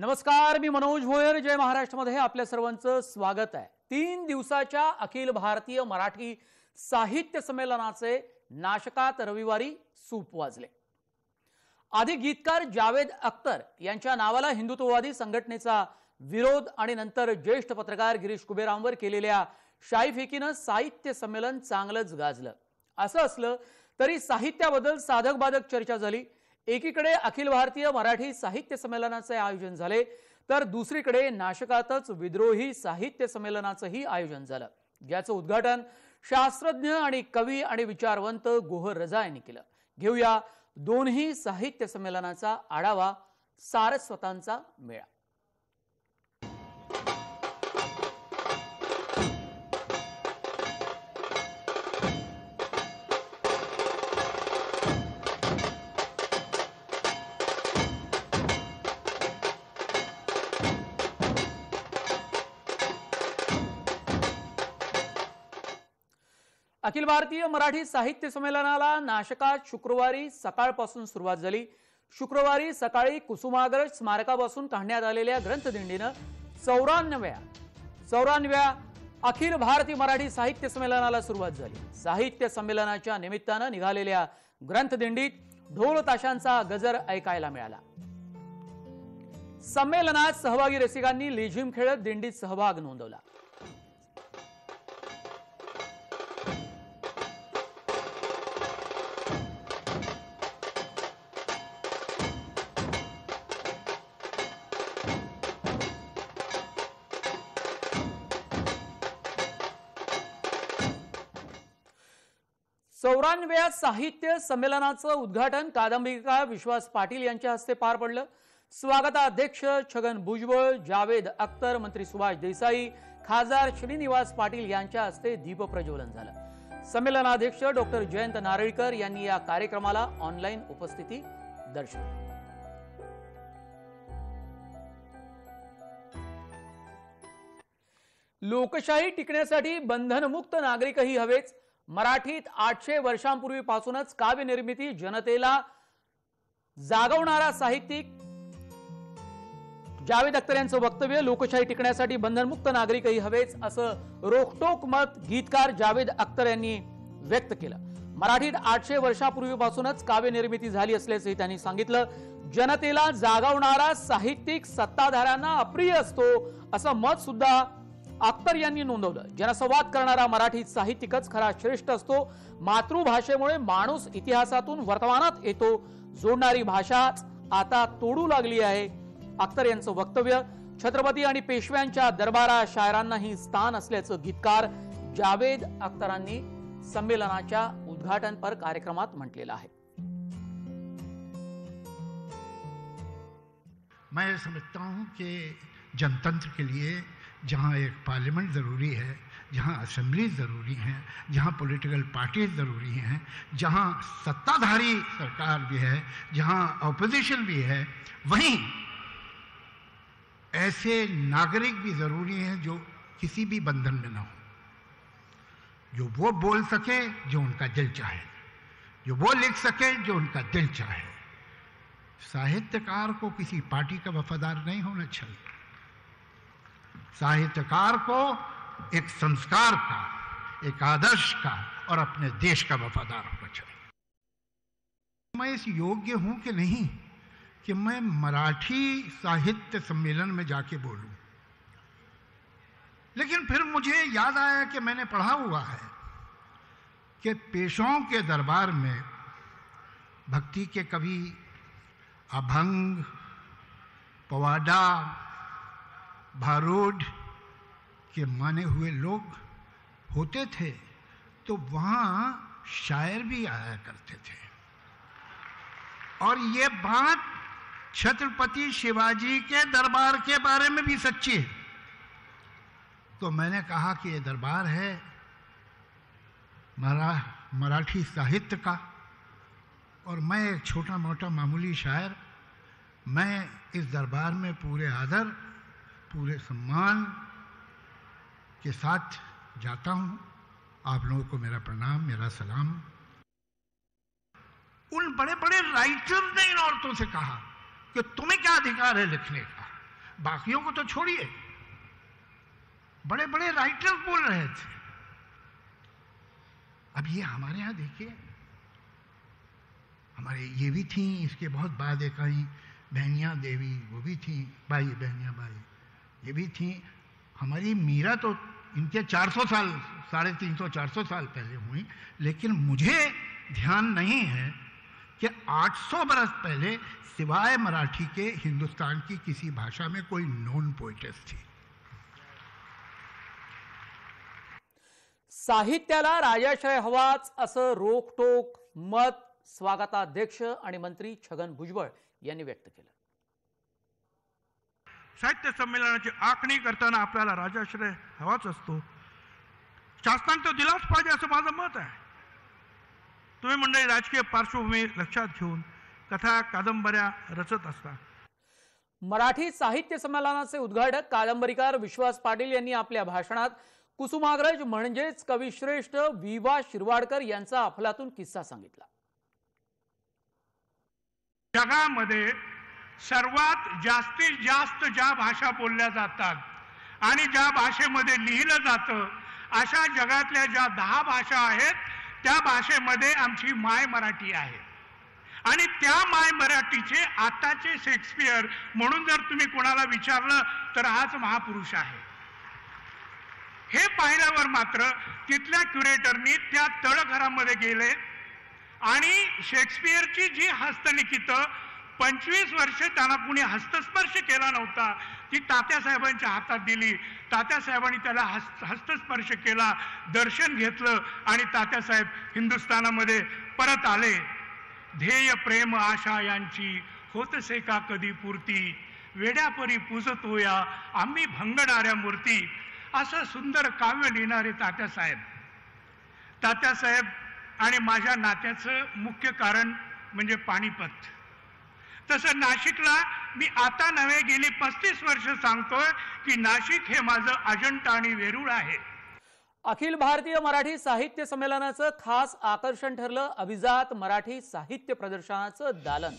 नमस्कार, मी मनोज भोयर. जय महाराष्ट्रमध्ये आपल्या सर्वांचं स्वागत आहे. 3 दिवसाच्या अखिल भारतीय मराठी साहित्य संमेलनाचे नाशकात रविवारी सूप वाजले. आधी गीतकार जावेद अख्तर यांच्या नावाला हिंदुत्ववादी संघटनेचा विरोध आणि नंतर ज्येष्ठ पत्रकार गिरीश कुबेरांवर केलेल्या शाईफेकीनं साहित्य संमेलन चांगलंच गाजलं. असं असलं तरी साहित्याबद्दल साधक बाधक चर्चा झाली. एकीकडे अखिल भारतीय मराठी साहित्य संमेलनाचे आयोजन झाले, तर दुसरीकडे नाशकातच विद्रोही साहित्य संमेलनाचंही आयोजन झालं, ज्याचं उद्घाटन शास्त्रज्ञ आणि कवी आणि विचारवंत गोहर रजा यांनी केलं. घेऊया दोन्ही साहित्य संमेलनाचा आढावा. सारस्वतांचा मेळा. अखिल भारतीय मराठी साहित्य संमेलनाला नाशकात शुक्रवारी सकाळपासून सुरुवात झाली. शुक्रवारी सकाळी कुसुमाग्रज स्मारकापासून काढण्यात आलेल्या ग्रंथदिंडीनं 94व्या अखिल भारतीय मराठी साहित्य संमेलनाला सुरुवात झाली. साहित्य संमेलनाच्या निमित्तानं निघालेल्या ग्रंथदिंडीत ढोल ताशांचा गजर ऐकायला मिळाला. संमेलनात सहभागी रसिकांनी लेझिम खेळत दिंडीत सहभाग नोंदवला. चौऱ्याण्णव्या साहित्य संमेलनाचं उद्घाटन कादंबरीकार विश्वास पाटील यांच्या हस्ते पार पडलं. स्वागताध्यक्ष छगन भुजबळ, जावेद अख्तर, मंत्री सुभाष देसाई, खासदार श्रीनिवास पाटील यांच्या हस्ते दीप प्रज्वलन झालं. संमेलनाध्यक्ष डॉक्टर जयंत नारळीकर यांनी या कार्यक्रमाला ऑनलाईन उपस्थिती दर्शवली. लोकशाही टिकण्यासाठी बंधनमुक्त नागरिकही हवेच. मराठीत 800 वर्षांपूर्वीपासूनच काव्य निर्मिती जनतेला जागवणारा साहित्यिक जावेद अख्तर यांचं वक्तव्य. लोकशाही टिकण्यासाठी बंधनमुक्त नागरिकही हवेच असं रोखठोक मत गीतकार जावेद अख्तर यांनी व्यक्त केलं. मराठीत 800 वर्षांपूर्वीपासूनच काव्य निर्मिती झाली असल्याचंही त्यांनी सांगितलं. जनतेला जागवणारा साहित्यिक सत्ताधाऱ्यांना अप्रिय असतो असं मत सुद्धा अख्तर यांनी नोंदवलं. जनसंवाद करणारा मराठी साहित्यिकच खरा श्रेष्ठ असतो. मातृभाषेमुळे माणूस इतिहासातून वर्तमानात येतो. जोडणारी भाषाच आता तोडू लागली आहे. अख्तर यांचं वक्तव्य. छत्रपती आणि पेशव्यांच्या दरबारा शायरांनाही स्थान असल्याचं गीतकार जावेद अख्तरांनी संमेलनाच्या उद्घाटनपर कार्यक्रमात म्हटलेलं आहे. मैं समझता हूं कि जनतंत्र के लिए जहाँ एक पार्लियामेंट ज़रूरी है, जहाँ असेंबली ज़रूरी है, जहाँ पॉलिटिकल पार्टीज ज़रूरी हैं, जहाँ सत्ताधारी सरकार भी है, जहाँ ऑपोजिशन भी है, वहीं ऐसे नागरिक भी ज़रूरी हैं जो किसी भी बंधन में ना हो, जो वो बोल सके जो उनका दिल चाहे, जो वो लिख सके जो उनका दिल चाहे. साहित्यकार को किसी पार्टी का वफादार नहीं होना चाहिए. साहित्यकार को एक संस्कार का, एक आदर्श का और अपने देश का वफादार होना चाहिए. मैं इस योग्य हूं कि नहीं कि मैं मराठी साहित्य सम्मेलन में जाके बोलूं, लेकिन फिर मुझे याद आया कि मैंने पढ़ा हुआ है कि पेशों के दरबार में भक्ति के कवि, अभंग, पवाडा, भारूड के माने हुए लोग होते थे, तो वहां शायर भी आया करते थे. और ये बात छत्रपति शिवाजी के दरबार के बारे में भी सच्ची है. तो मैंने कहा कि ये दरबार है मराठी साहित्य का, और मैं एक छोटा मोटा मामूली शायर, मैं इस दरबार में पूरे आदर, पूरे सम्मान के साथ जाता हूं. आप लोगों को मेरा प्रणाम, मेरा सलाम. उन बड़े बड़े राइटर्स ने इन औरतों से कहा कि तुम्हें क्या अधिकार है लिखने का, बाकियों को तो छोड़िए, बड़े बड़े राइटर्स बोल रहे थे। अब ये हमारे यहां देखिए, हमारे ये भी थी, इसके बहुत बाद एक आई बहनिया देवी, वो भी थी, बाई बहनिया बाई, ये भी थी। हमारी मीरा तो इनके 400 साल, 350 400 साल पहले हुई, लेकिन मुझे ध्यान नहीं है कि 800 बरस पहले सिवाय मराठी के हिंदुस्तान की किसी भाषा में कोई नॉन पोएटेस थी। साहित्याला राजाश्रय हवाच असं रोखटोक मत स्वागताध्यक्ष आणि मंत्री छगन भुजबळ यांनी व्यक्त केलं। साहित्य संमेलनाची आखणी करताना आपल्याला राजाश्रय हवाच असतो, शासनाने तो दिलाच पाहिजे असं माझं मत आहे। तुम्ही मंडळी राजकीय पार्श्वभूमी लक्षात घेऊन कथा कादंबऱ्या रचत असता। मराठी साहित्य संमेलनाचे उद्घाटक कादंबरीकार विश्वास पाटील यांनी आपल्या भाषणात कुसुमाग्रज म्हणजेच कविश्रेष्ठ विवा शिरवाडकर यांचा अफलातून किस्सा सांगितला। जगामध्ये सर्वात जास्तीत जास्त ज्या भाषा बोलल्या जातात आणि ज्या भाषेमध्ये लिहिलं जातं, अशा जगातल्या ज्या 10 भाषा आहेत, त्या भाषेमध्ये आमची माय मराठी आहे। आणि त्या माय मराठीचे आताचे शेक्सपियर म्हणून जर तुम्ही कोणाला विचारलं तर हाच महापुरुष आहे। हे पाहिल्यावर मात्र तिथल्या क्युरेटरनी त्या तळघरामध्ये गेले आणि शेक्सपियरची जी हस्तलिखित 25 वर्षे त्यांना कुणी हस्तस्पर्श केला नव्हता, ती तात्यासाहेबांच्या हातात दिली। तात्यासाहेबांनी त्याला हस्तस्पर्श केला, दर्शन घेतलं आणि तात्यासाहेब हिंदुस्थानामध्ये परत आले। ध्येय प्रेम आशा यांची होतसे का कधी पूर्ती, वेड्यापरी पूजतोया आम्ही भंगणाऱ्या मूर्ती, असं सुंदर काव्य लिहिणारे तात्यासाहेब आणि माझ्या नात्याचं मुख्य कारण म्हणजे पानिपत। तसं नाशिकला मी आता नव्हे गेली 35 वर्ष सांगतोय की नाशिक हे माझं अजंठा आणि वेरूळ आहे। अखिल भारतीय मराठी साहित्य संमेलनाचं खास आकर्षण ठरलं अभिजात मराठी साहित्य प्रदर्शनाचं दालन।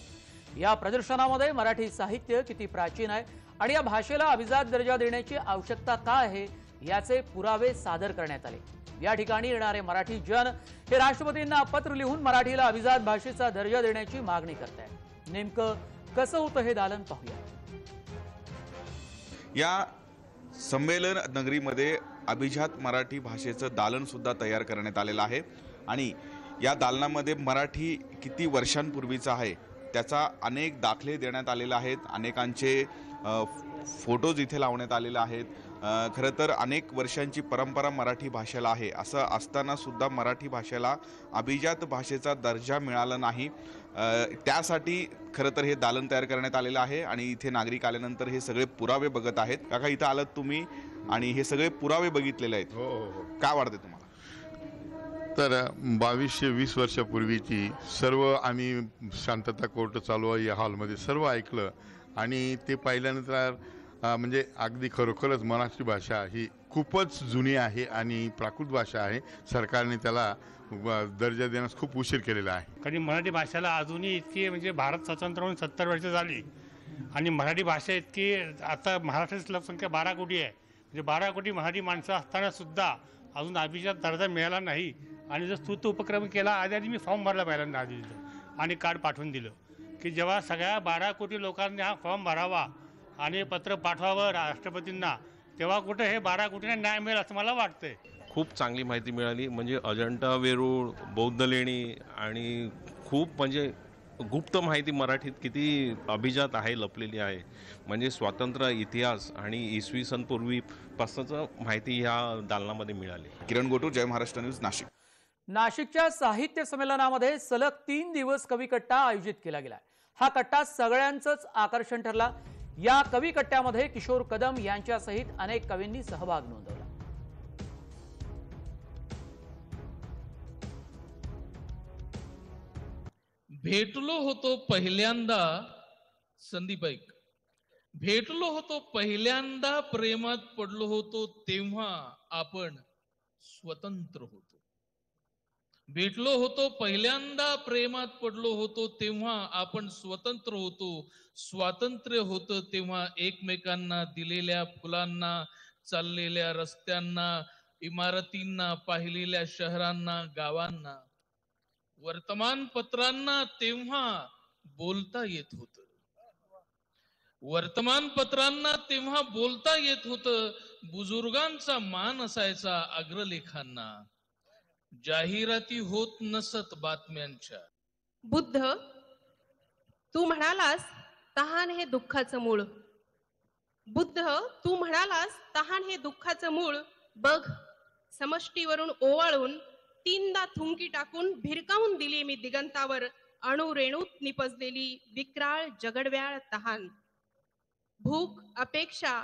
या प्रदर्शनामध्ये मराठी साहित्य किती प्राचीन आहे आणि या भाषेला अभिजात दर्जा देण्याची आवश्यकता का आहे याचे पुरावे सादर करण्यात आले। या ठिकाणी येणारे मराठी जन हे राष्ट्रपतींना पत्र लिहून मराठीला अभिजात भाषेचा दर्जा देण्याची मागणी करतायत। नेमकं कसं होतं हे दालन पाहूया। या संमेलन नगरीमध्ये अभिजात मराठी भाषेचं दालन सुद्धा तयार करण्यात आलेलं आहे आणि या दालनामध्ये मराठी किती वर्षांपूर्वीचा आहे त्याचा अनेक दाखले देण्यात आलेले आहेत। अनेकांचे फोटोज इथे लावण्यात आलेले आहेत। खरं तर अनेक वर्षांची परंपरा मराठी भाषेला आहे, असं असताना सुद्धा मराठी भाषेला अभिजात भाषेचा दर्जा मिळाला नाही। त्यासाठी खरं तर हे दालन तयार करण्यात आलेलं आहे आणि इथे नागरिक आल्यानंतर हे सगळे पुरावे बघत आहेत। काका इथं आलात तुम्ही आणि हे सगळे पुरावे बघितलेले आहेत, काय वाटते तुम्हाला? तर 2220 वर्षापूर्वीची सर्व आम्ही शांतता कोर्ट चालू आहे या हॉलमध्ये सर्व ऐकलं आणि ते पाहिल्यानंतर म्हणजे अगदी खरोखरच मराठी भाषा ही खूपच जुनी आहे आणि प्राकृत भाषा आहे। सरकारने त्याला दर्जा देण्यास खूप उशीर केलेला आहे। कारण मराठी भाषेला अजूनही इतकी म्हणजे भारत स्वतंत्र होऊन 70 वर्ष झाली आणि मराठी भाषा इतकी आता महाराष्ट्राची लोकसंख्या 12 कोटी आहे, म्हणजे 12 कोटी मराठी माणसं असताना सुद्धा अजून अभिजात दर्जा मिळाला नाही। आणि जर स्तुत उपक्रम केला, आधी मी फॉर्म भरला पहिल्यांदा आधी आणि कार्ड पाठवून दिलं की जेव्हा सगळ्या 12 कोटी लोकांनी हा फॉर्म भरावा आणि पत्र पाठवावं राष्ट्रपतींना, तेव्हा कुठे हे 12 कोटींना न्याय मिळेल असं मला वाटतंय। खूप चांगली माहिती मिळाली, म्हणजे अजंठा वेरूळ, बौद्ध लेणी आणि खूप म्हणजे गुप्त माहिती मराठीत किती अभिजात आहे, लपलेली आहे। म्हणजे स्वातंत्र्य इतिहास आणि इसवी सन पूर्वीपासूनच माहिती ह्या दालनामध्ये मिळाली। किरण गोटूर, जय महाराष्ट्र न्यूज, नाशिक। नाशिकच्या साहित्य संमेलनामध्ये सलग 3 दिवस कवी कट्टा आयोजित केला गेला। हा कट्टा सगळ्यांचंच आकर्षण ठरला। या कवी कट्ट्यामध्ये किशोर कदम यांच्यासहित अनेक कवींनी सहभाग नोंदवला। भेटलो होतो पहिल्यांदा संदीप ऐक, भेटलो होतो पहिल्यांदा प्रेमात पडलो होतो तेव्हा आपण स्वतंत्र होतो। भेटलो होतो पहिल्यांदा, प्रेमात पडलो होतो तेव्हा आपण स्वतंत्र होतो. स्वातंत्र्य होतं तेव्हा एकमेकांना दिलेल्या फुलांना, चाललेल्या रस्त्यांना, इमारतींना, पाहिलेल्या शहरांना, गावांना, वर्तमानपत्रांना तेव्हा बोलता येत होतं. वर्तमानपत्रांना तेव्हा बोलता येत होतं. बुजुर्गांचा मान असायचा अग्रलेखांना. जाहिराती होत नसत बातम्यांच्या. बुद्ध, तू म्हणालास तहान हे दुःखाचं मूळ. बुद्ध, तू म्हणालास तहान हे दुःखाचं मूळ. बघ, समष्टीवरून ओवाळून 3दा थुंकी टाकून भिरकावून दिली मी दिगंतावर अणुरेणूत निपजलेली विक्राळ जगडव्याळ तहान. भूक, अपेक्षा,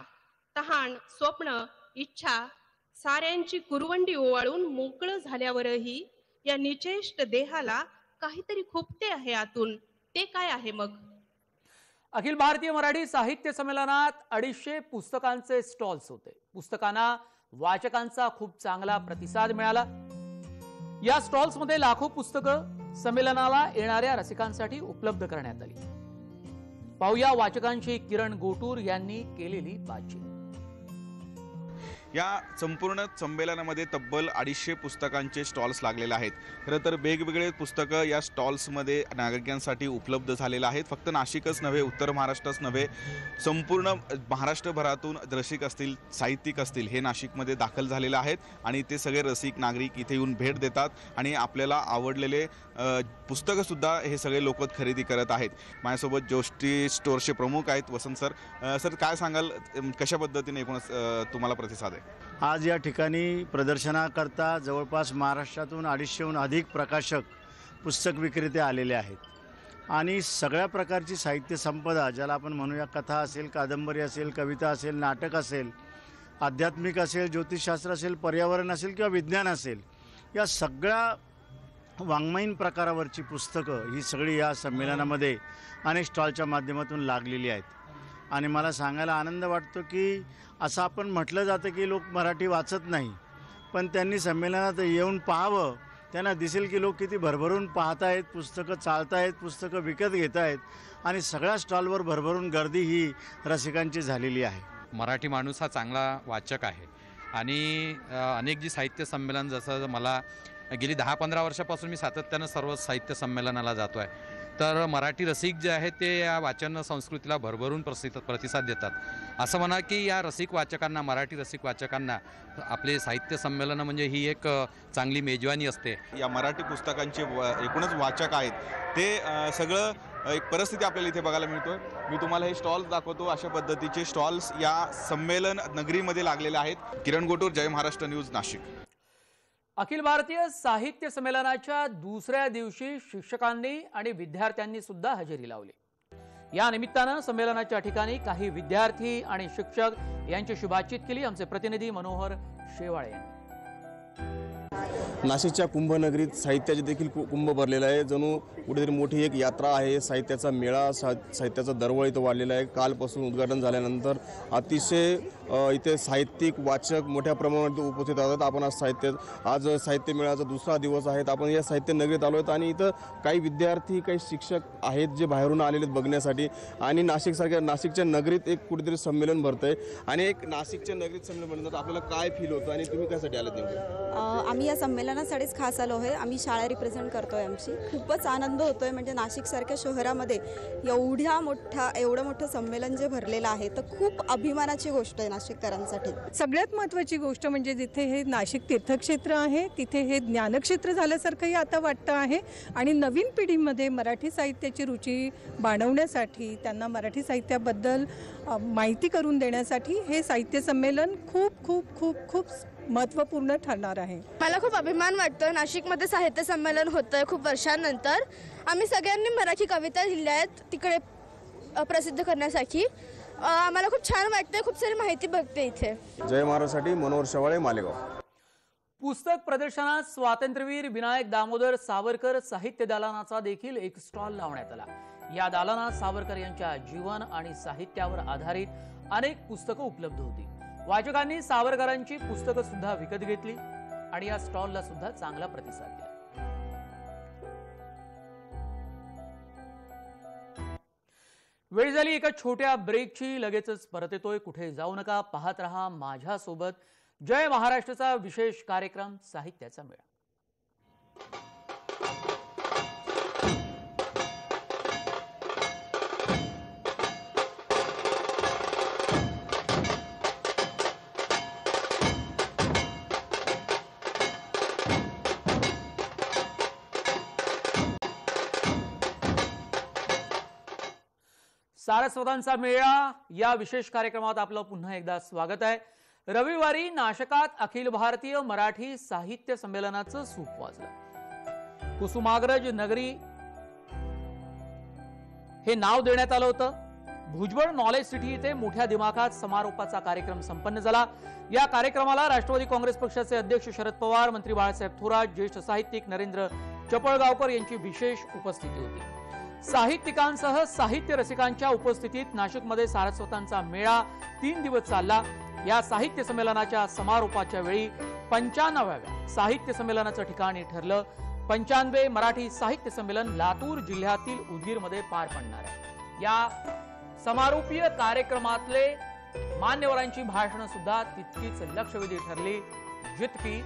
तहान, स्वप्न, इच्छा साऱ्यांची कुरवंडी ओवाळून मोकळं झाल्यावरही या निचेष्ट देहाला काहीतरी खुपते आहे आतून. ते काय आहे मग? अखिल भारतीय मराठी साहित्य संमेलनात 250 पुस्तकांचे स्टॉल्स होते. पुस्तकांना वाचकांचा खूप चांगला प्रतिसाद मिळाला. या स्टॉल्समध्ये लाखो पुस्तकं संमेलनाला येणाऱ्या रसिकांसाठी उपलब्ध करण्यात आली. पाहूया वाचकांशी किरण गोटूर यांनी केलेली बातचीत. या संपूर्ण संमेलनामध्ये तब्बल 250 पुस्तकांचे स्टॉल्स लागलेले आहेत. खरं तर वेगवेगळे पुस्तकं या स्टॉल्समध्ये नागरिकांसाठी उपलब्ध झालेले आहेत. फक्त नाशिकच नव्हे, उत्तर महाराष्ट्रच नव्हे, संपूर्ण महाराष्ट्रभरातून रसिक असतील, साहित्यिक असतील, हे नाशिकमध्ये दाखल झालेले आहेत आणि ते सगळे रसिक नागरिक इथे येऊन भेट देतात आणि आपल्याला आवडलेले पुस्तकंसुद्धा हे सगळे लोक खरेदी करत आहेत. माझ्यासोबत जोष्टी स्टोअरचे प्रमुख आहेत वसंत सर. सर, काय सांगाल, कशा पद्धतीने एकूणच तुम्हाला प्रतिसाद आहे? आज या ठिकाणी प्रदर्शनाकरता जवळपास महाराष्ट्रातून 250हून अधिक प्रकाशक, पुस्तक विक्रेते आलेले आहेत आणि सगळ्या प्रकारची साहित्य संपदा, ज्याला आपण म्हणूया, कथा असेल, कादंबरी असेल, कविता असेल, नाटक असेल, आध्यात्मिक असेल, ज्योतिषशास्त्र असेल, पर्यावरण असेल किंवा विज्ञान असेल, या सगळ्या वाङ्मयीन प्रकारावरची पुस्तकं ही सगळी या संमेलनामध्ये अनेक स्टॉलच्या माध्यमातून लागलेली आहेत. आणि मला सांगायला आनंद वाटतो की असं आपण म्हटलं जातं की लोक मराठी वाचत नाही, पण त्यांनी संमेलनात येऊन पाहावं, त्यांना दिसेल की लोक किती भरभरून पाहत आहेत, पुस्तकं चालत आहेत, पुस्तकं विकत घेत आहेत आणि सगळ्या स्टॉलवर भरभरून गर्दी ही रसिकांची झालेली आहे. मराठी माणूस हा चांगला वाचक आहे आणि अनेक जी साहित्य संमेलन, जसं मला गेली 10-15 वर्षापासून मी सातत्यानं सर्व साहित्य संमेलनाला जातो आहे, तर मराठी रसिक जे आहेत ते या वाचन संस्कृतीला भरभरून प्रतिसाद देतात. असं म्हणा की या रसिक वाचकांना, मराठी रसिक वाचकांना आपले साहित्य संमेलन म्हणजे ही एक चांगली मेजवानी असते. या मराठी पुस्तकांचे एकूणच वाचक आहेत ते सगळं एक परिस्थिती आपल्याला इथे बघायला मिळतोय. मी तुम्हाला हे स्टॉल्स दाखवतो. अशा पद्धतीचे स्टॉल्स या संमेलन नगरीमध्ये लागलेले आहेत. किरण गोटूर, जय महाराष्ट्र न्यूज, नाशिक. अखिल भारतीय साहित्य संमेलनाच्या दुसऱ्या दिवशी शिक्षकांनी आणि विद्यार्थ्यांनी सुद्धा हजेरी लावली. या निमित्तानं संमेलनाच्या ठिकाणी काही विद्यार्थी आणि शिक्षक यांची बातचीत केली. आमचे प्रतिनिधी मनोहर शेवाळे यांनी. नाशिकच्या कुंभनगरीत साहित्याचे देखील कुंभ भरलेला आहे. जणू कुठेतरी मोठी एक यात्रा आहे. साहित्याचा मेळा, साहित्याचा दरवळ इथं वाढलेला आहे. कालपासून उद्घाटन झाल्यानंतर अतिशय इथे साहित्यिक वाचक मोठ्या प्रमाणात उपस्थित आहेत. आपण आज साहित्य मेळ्याचा दुसरा दिवस आहे. आपण या साहित्य नगरीत आलो आहेत आणि इथं काही विद्यार्थी, काही शिक्षक आहेत जे बाहेरून आलेले आहेत बघण्यासाठी. आणि नाशिकच्या नगरीत एक कुठेतरी संमेलन भरतं आहे आणि एक नाशिकच्या नगरीत संमेलन म्हणतात. आपल्याला काय फील होतं आणि तुम्ही कशासाठी आलात नेमकं? आम्ही या संमेलनासाठीच खास आलो आहे. आम्ही शाळा रिप्रेझेंट करतोय. आमची खूपच आनंद होतोय. म्हणजे नाशिकसारख्या शहरामध्ये एवढं मोठं संमेलन जे भरलेलं आहे, तर खूप अभिमानाची गोष्ट आहे नाशिककरांसाठी. सगळ्यात महत्त्वाची गोष्ट म्हणजे जिथे हे नाशिक तीर्थक्षेत्र आहे, तिथे हे ज्ञानक्षेत्र झाल्यासारखंही आता वाटतं आहे. आणि नवीन पिढीमध्ये मराठी साहित्याची रुची बाळगण्यासाठी, त्यांना मराठी साहित्याबद्दल माहिती करून देण्यासाठी हे साहित्य संमेलन खूप खूप खूप खूप महत्त्वपूर्ण ठरणार आहे. मला खूप अभिमान वाटतो. नाशिकमध्ये साहित्य संमेलन होतंय खूप वर्षांनंतर. आम्ही सगळ्यांनी मराठी कविता लिहिल्या आहेत तिकडे प्रसिद्ध करण्यासाठी. आम्हाला खूप छान वाटतंय. खूप सारी माहिती बघते इथे. जय महाराष्ट्रासाठी मनोहर शेवाळे, मालेगाव. पुस्तक प्रदर्शनात स्वातंत्र्यवीर विनायक दामोदर सावरकर साहित्य दालनाचा देखील एक स्टॉल लावण्यात आला. या दालनात सावरकर यांच्या जीवन आणि साहित्यावर आधारित अनेक पुस्तकं उपलब्ध होती. वाचकांनी सावरकरांची पुस्तकं सुद्धा विकत घेतली आणि या स्टॉलला सुद्धा चांगला प्रतिसाद दिला. वेळ झाली एका छोट्या ब्रेकची, लगेचच परत येतोय. कुठे जाऊ नका, पाहत रहा माझ्यासोबत जय महाराष्ट्रचा विशेष कार्यक्रम साहित्याचा मेळा. सारस्वतांचा मेळा या विशेष कार्यक्रमात आपलं पुन्हा एकदा स्वागत आहे. रविवारी नाशकात अखिल भारतीय मराठी साहित्य संमेलनाचं सूप वाजलं. कुसुमाग्रज नगरी हे नाव देण्यात आलं होतं. भुजबळ नॉलेज सिटी इथे मोठ्या दिमाखात समारोपाचा कार्यक्रम संपन्न झाला. या कार्यक्रमाला राष्ट्रवादी काँग्रेस पक्षाचे अध्यक्ष शरद पवार, मंत्री बाळासाहेब थोरात, ज्येष्ठ साहित्यिक नरेंद्र चपळगावकर यांची विशेष उपस्थिती होती. साहित्यिकांसह साहित्य रसिकांच्या उपस्थितीत नाशिकमध्ये सारस्वतांचा मेळा 3 दिवस चालला. या साहित्य संमेलनाच्या समारोपाच्या वेळी 95व्या साहित्य संमेलनाचं ठिकाणी ठरलं. 95 मराठी साहित्य संमेलन लातूर जिल्ह्यातील उदगीरमध्ये पार पडणार आहे. या समारोपीय कार्यक्रमातले मान्यवरांची भाषणं सुद्धा तितकीच लक्षवेधी ठरली जितकी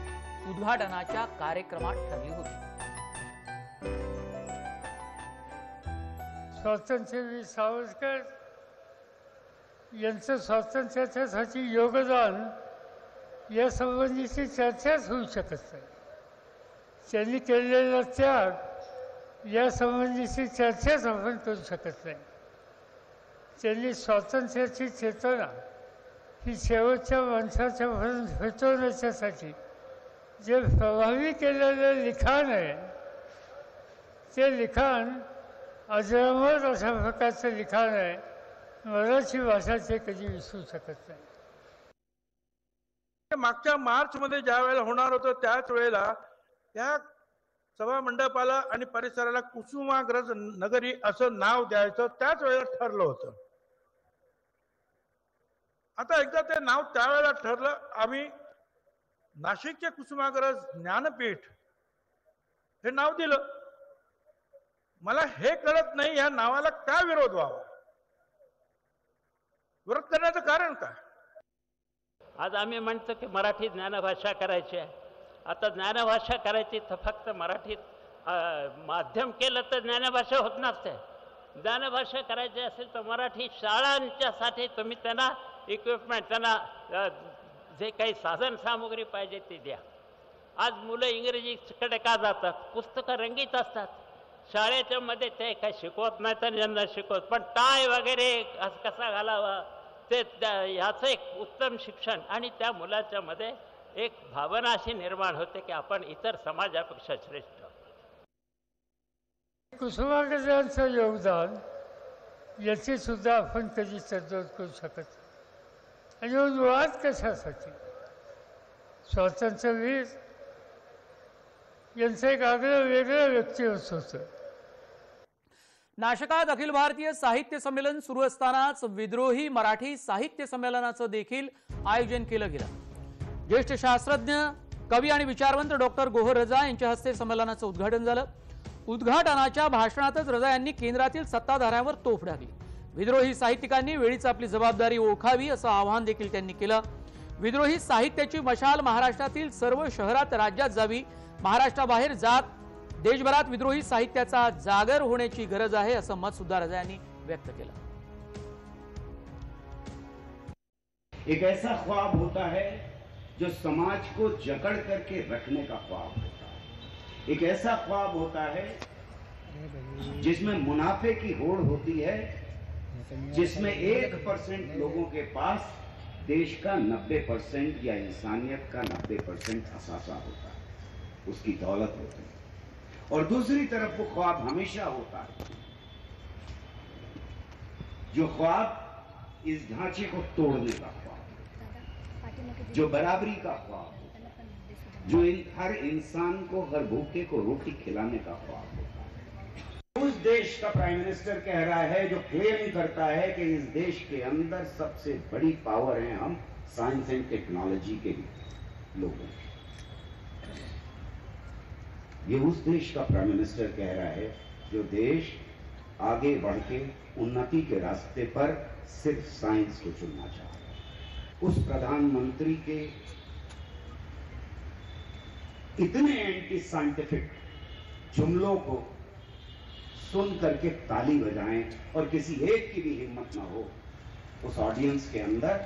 उद्घाटनाच्या कार्यक्रमात ठरली होती. स्वातंत्र्यवीर सावरकर यांचं स्वातंत्र्यासाठी योगदान या संबंधीची चर्चाच होऊ शकत नाही. त्यांनी केलेला त्याग या संबंधीची चर्चाच आपण करू शकत नाही. त्यांनी स्वातंत्र्याची चेतना ही शेवटच्या माणसाच्या भरून भेटवण्याच्यासाठी जे प्रभावी केलेलं लिखाण आहे ते लिखाण अजरामर अशा प्रकारचं लिखाण आहे. मराठी भाषा ते कधी विसरू शकत नाही. मागच्या मार्चमध्ये ज्या वेळेला होणार होतं त्याच वेळेला त्या सभा मंडपाला आणि परिसराला कुसुमाग्रज नगरी असं नाव द्यायचं त्याच वेळेला ठरलं होतं. आता एकदा ते नाव त्यावेळेला ठरलं. आम्ही नाशिकचे कुसुमाग्रज ज्ञानपीठ हे नाव दिलं. मला हे कळत नाही या नावाला का विरोध व्हावा. विरोध करण्याचं कारण काय? आज आम्ही म्हणतो की मराठी ज्ञानभाषा करायची आहे. आता ज्ञानभाषा करायची तर फक्त मराठीत माध्यम केलं तर ज्ञानभाषा होत नसते. ज्ञानभाषा करायची असेल तर मराठी शाळांच्यासाठी तुम्ही त्यांना इक्विपमेंट, त्यांना जे काही साधन सामुग्री पाहिजे ती द्या. आज मुलं इंग्रजीकडे का जातात? पुस्तकं रंगीत असतात. शाळेच्या मध्ये ते काही शिकवत नाही तर ज्यांना शिकवत, पण टाय वगैरे कसा घालावा ते ह्याचं एक उत्तम शिक्षण आणि त्या मुलाच्या मध्ये एक भावना अशी निर्माण होते की आपण इतर समाजापेक्षा श्रेष्ठ. कुसुमाग्रजांचं योगदान याची सुद्धा आपण कधी तडजोड करू शकत. आणि वाद कशासाठी? स्वातंत्र्यवीर यांचं एक आग्रह वेगळं व्यक्तिमत्व होतं. नाशकात अखिल भारतीय साहित्य संमेलन सुरू असतानाच विद्रोही मराठी साहित्य संमेलनाचं देखील आयोजन केलं गेलं. ज्येष्ठ शास्त्रज्ञ, कवी आणि विचारवंत डॉक्टर गोहर रजा यांच्या हस्ते संमेलनाचं उद्घाटन झालं. उद्घाटनाच्या भाषणातच रजा यांनी केंद्रातील सत्ताधाऱ्यांवर तोफ डागली. विद्रोही साहित्यिकांनी वेळीच आपली जबाबदारी ओळखावी असं आवाहन देखील त्यांनी केलं. विद्रोही साहित्याची मशाल महाराष्ट्रातील सर्व शहरात, राज्यात जावी. महाराष्ट्राबाहेर जात देशभरात विद्रोही साहित्याचा जागर होण्याची गरज आहे असं मत सुद्धा रजा यांनी व्यक्त केलं. एक ऐसा ख्वाब होता है जो समाज को जकड़ करके रखने का ख्वाब होता है. एक ऐसा ख्वाब होता है जिसमें मुनाफे की होड़ होती है, जिसमें 1% लोगों के पास देश का 90% या इंसानियत का 90% असासा होता है, उसकी दौलत होती है. और दूसरी तरफ वो ख्वाब हमेशा होता है जो ख्वाब इस ढांचे को तोड़ने का ख्वाब, जो बराबरी का ख्वाब, जो हर इंसान को, हर भूखे को रोटी खिलाने का ख्वाब होता है. उस देश का प्राइम मिनिस्टर कह रहा है जो क्लेम करता है कि इस देश के अंदर सबसे बड़ी पावर है हम साइंस एंड टेक्नोलॉजी के लोगों. ये उस देश का प्राइम मिनिस्टर कह रहा है जो देश आगे बढ़ के उन्नति के रास्ते पर सिर्फ साइंस को चुनना चाहा। उस प्रधानमंत्री के इतने एंटी साइंटिफिक जुमलों को सुन करके ताली बजाएं और किसी एक की भी हिम्मत ना हो उस ऑडियंस के अंदर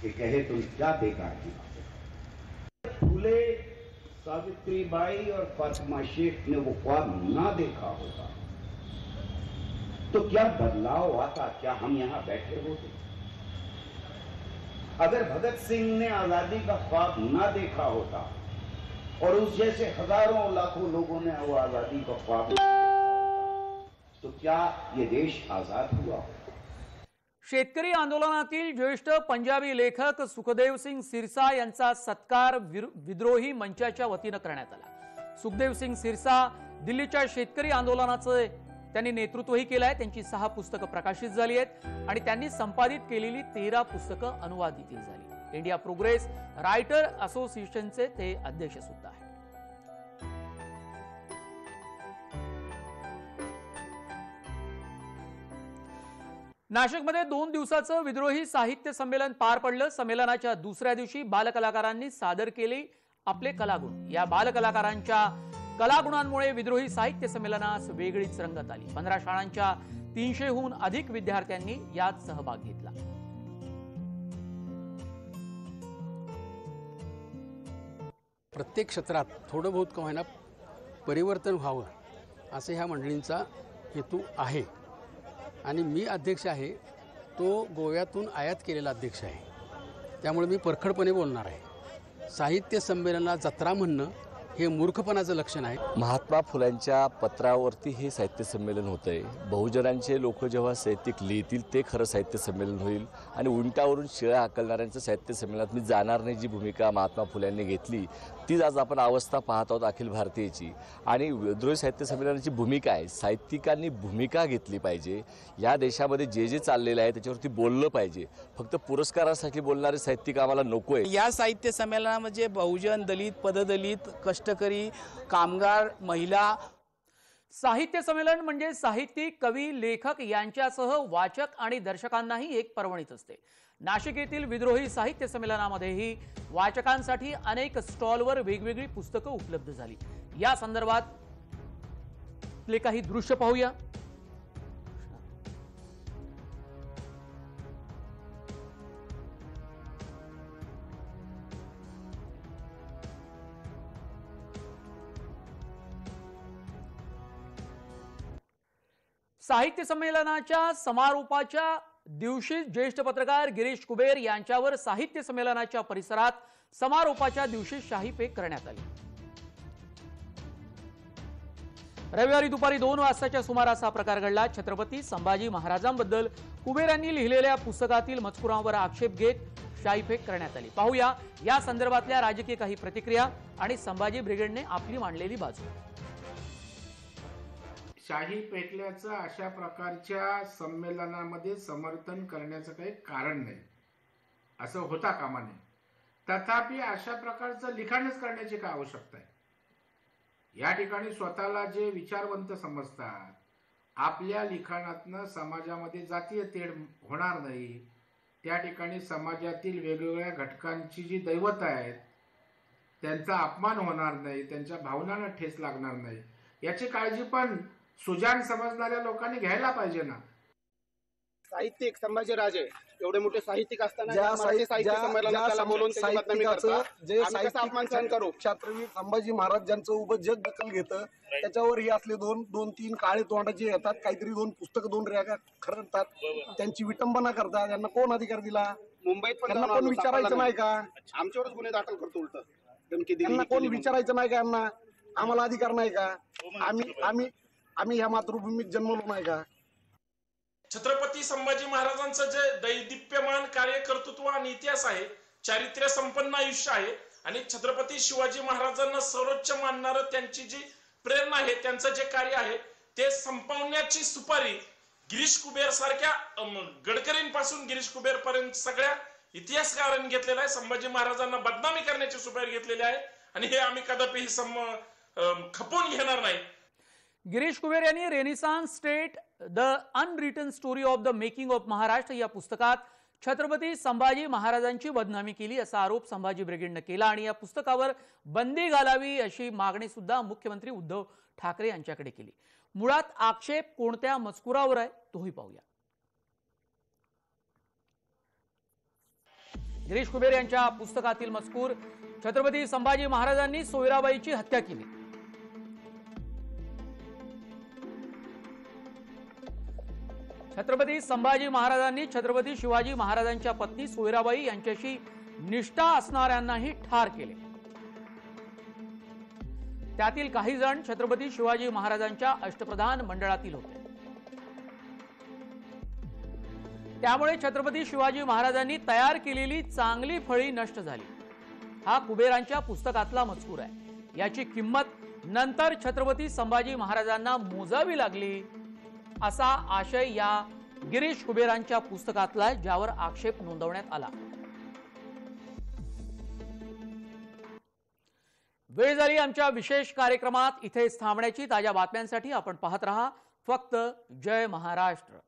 कि कहे तुम क्या बेकार की बात। फूले, सावित्रीबाई और फातिमा शेख ने वो ख्वाब ना देखा होता तो क्या बदलाव आता, क्या हम यहां बैठे होते? अगर भगत सिंह ने आजादी का ख्वाब ना देखा होता और उस जैसे हजारों लाखों लोगों ने वो आजादी का ख्वाब नहीं देखा होता तो क्या ये देश आजाद हुआ? शेतकरी आंदोलनातील ज्येष्ठ पंजाबी लेखक सुखदेव सिंग सिरसा यांचा सत्कार विद्रोही मंचाच्या वतीनं करण्यात आला। सुखदेव सिंग सिरसा दिल्लीच्या शेतकरी आंदोलनाचे त्यांनी नेतृत्वही केलं आहे। त्यांची 6 पुस्तकं प्रकाशित झाली आहेत आणि त्यांनी संपादित केलेली 13 पुस्तकं अनुवादित झाली। इंडिया प्रोग्रेस रायटर असोसिएशनचे ते अध्यक्ष सुद्धा आहेत। नाशिकमध्ये 2 दिवसाचं विद्रोही साहित्य संमेलन पार पडलं। संमेलनाच्या दुसऱ्या दिवशी बालकलाकारांनी सादर केले आपले कलागुण। या बालकलाकारांच्या कलागुणांमुळे विद्रोही साहित्य संमेलनास वेगळीच रंगत आली। 15 शाळांच्या 300हून अधिक विद्यार्थ्यांनी यात सहभाग घेतला। प्रत्येक क्षेत्रात थोडं बहुत का होईना परिवर्तन व्हावं असं ह्या मंडळींचा हेतू आहे आणि मी अध्यक्ष आहे तो गोव्यातून आयात केलेला अध्यक्ष आहे। त्यामुळे मी परखडपणे बोलणार आहे। साहित्य संमेलनाला जत्रा म्हणणं हे मूर्खपणाचं लक्षण आहे। महात्मा फुलांच्या पत्रावरती हे साहित्य संमेलन होतंय। बहुजनांचे लोक जेव्हा साहित्यिक लिहितील ते खरं साहित्य संमेलन होईल आणि उंटावरून शिळ्या हाकलणाऱ्यांचं साहित्य संमेलनात मी जाणार नाही जी भूमिका महात्मा फुल्यांनी घेतली तीच आज आपण अवस्था पाहत आहोत अखिल भारतीयची। आणि विद्रोही साहित्य संमेलनाची भूमिका आहे साहित्यिकांनी भूमिका घेतली पाहिजे। या देशामध्ये जे जे चाललेलं आहे त्याच्यावरती बोललं पाहिजे। फक्त पुरस्कारासाठी बोलणारे साहित्यिक आम्हाला नकोय। या साहित्य संमेलनामध्ये बहुजन, दलित, पददलित, कष्टकरी, कामगार, महिला। साहित्य संमेलन म्हणजे साहित्यिक, कवी, लेखक यांच्यासह वाचक आणि दर्शकांनाही एक पर्वणीच असते। नाशिक येथील विद्रोही साहित्य संमेलनामध्येही वाचकांसाठी अनेक स्टॉलवर वेगवेगळी पुस्तकं उपलब्ध झाली। या संदर्भातले काही दृश्य पाहूया। साहित्य संमेलनाच्या समारोपाच्या दिवशी ज्येष्ठ पत्रकार गिरीश कुबेर यांच्यावर साहित्य संमेलनाच्या परिसरात समारोपाच्या दिवशी शाही फेक करण्यात आली। रविवारी दुपारी 2 वाजताच्या सुमारास हा प्रकार घडला। छत्रपती संभाजी महाराजांबद्दल कुबेर यांनी लिहिलेल्या पुस्तकातील मजकुरावर आक्षेप घेत शाही फेक करण्यात आली। पाहूया या संदर्भातल्या राजकीय काही प्रतिक्रिया आणि संभाजी ब्रिगेडने आपली मांडलेली बाजू। शाही पेटल्याचं अशा प्रकारच्या संमेलनामध्ये समर्थन करण्याचं काही कारण नाही, असं होता कामा नये। तथापि अशा प्रकारचं लिखाणच करण्याची काय आवश्यकता आहे? या ठिकाणी स्वतःला जे विचारवंत समजतात आपल्या लिखाणातनं समाजामध्ये जातीय तेढ होणार नाही, त्या ठिकाणी समाजातील वेगवेगळ्या घटकांची जी दैवत आहेत त्यांचा अपमान होणार नाही, त्यांच्या भावनांना ठेस लागणार नाही, याची काळजी पण सुजान समजणाऱ्या लोकांनी घ्यायला पाहिजे ना। साहित्यिक संभाजीराजे एवढे मोठे साहित्यिक असताना ज्या मराठी साहित्य संमेलनाला ज्या बोलवून त्याची बदनामी करता, जे आम्ही कसा अपमान सहन करू? छत्रपती संभाजी महाराज ज्यांचं उभं जग दखल घेतं त्याच्यावर ही असले दोन तीन काळे तोंडाचे येतात, काहीतरी 2 पुस्तकं 2 रेगा खरडतात, त्यांची विटंबना करतात। त्यांना कोण अधिकार दिला? मुंबईत पण त्यांना कोण विचारायचं नाही का? आमच्यावरच गुन्हे दाखल करतो उलट धमकी दिली। त्यांना कोण विचारायचं नाही का? यांना आम्हाला अधिकार नाही का? आम्ही ह्या मातृभूमीत जन्मलो नाही का? छत्रपती संभाजी महाराजांचं जे दैदिप्यमान कार्य, कर्तृत्व आणि इतिहास आहे, चारित्र्य संपन्न आयुष्य आहे आणि छत्रपती शिवाजी महाराजांना सर्वोच्च मानणारं त्यांची जी प्रेरणा आहे, त्यांचं जे कार्य आहे ते संपवण्याची सुपारी गिरीश कुबेर सारख्या गडकरींपासून गिरीश कुबेर पर्यंत सगळ्या इतिहासकारांनी घेतलेला आहे। संभाजी महाराजांना बदनामी करण्याची सुपारी घेतलेली आहे आणि हे आम्ही कदापिही खपवून घेणार नाही। गिरीश कुबेर यांनी renaissance state the unwritten story of the making of Maharashtra या पुस्तकात छत्रपती संभाजी महाराजांची बदनामी केली असा आरोप संभाजी ब्रिगेडने केला आणि या पुस्तकावर बंदी घालावी अशी मागणी सुद्धा मुख्यमंत्री उद्धव ठाकरे यांच्याकडे केली। मुळात आक्षेप कोणत्या मजकुरावर आहे तोही पाहूया। गिरीश कुबेर यांच्या पुस्तकातील मजकूर, छत्रपती संभाजी महाराजांनी सोयराबाईची हत्या केली। छत्रपती संभाजी महाराजांनी छत्रपती शिवाजी महाराजांच्या पत्नी सोयराबाई यांच्याशी निष्ठा असणाऱ्यांनाही ठार केले। त्यातील काही जण छत्रपती शिवाजी महाराजांच्या अष्टप्रधान मंडळातील होते। त्यामुळे छत्रपती शिवाजी महाराजांनी तयार केलेली चांगली फळी नष्ट झाली। हा कुबेरांच्या पुस्तकातला मजकूर आहे। याची किंमत नंतर छत्रपती संभाजी महाराजांना मोजावी लागली असा आशय या गिरीश कुबेरांच्या पुस्तकातला, ज्यावर आक्षेप नोंदवण्यात आला। वेळ झाली आमच्या विशेष कार्यक्रमात इथेच थांबण्याची। ताज्या बातम्यांसाठी आपण पाहत रहा फक्त जय महाराष्ट्र।